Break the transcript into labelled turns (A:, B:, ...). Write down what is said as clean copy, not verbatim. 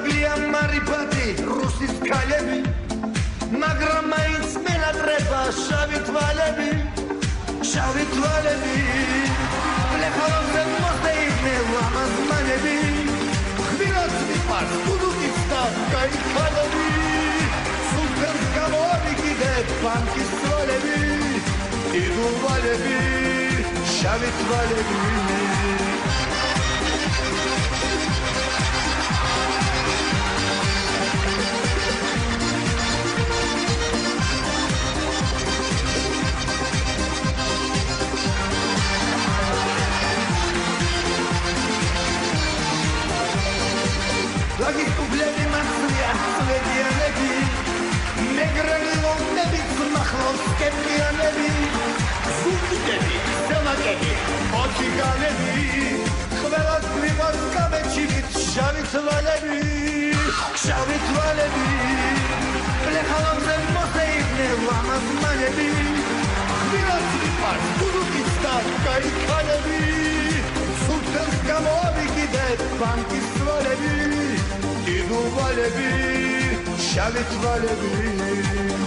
A: გაუგლია მარიფატი რუსის ქალები მაგრამ მაინც მენატრება შავი თვალები ბლეხალონზე მოსდეიდნენ ლამაზმანები ხვილად მიყარს კუდუკის და გაიქალები სულთნს გამოვიგიდეთ ბანკის თვალები იდუვალები შავი თვალები Lagi kubleni maslia, svedianebi Negreli lomnebi, zmachlovskemianebi Zutikebi, selakebi, očiganebi Hvela kvimar kamečivit, šavi tvalebi Šavi tvalebi Plehalom zem moseivne, lamazmanebi Hvela kvimar, kudukista, kajkanebi Sultans gamovigide, bankis tvalebi Იდუვალები, შავი თვალები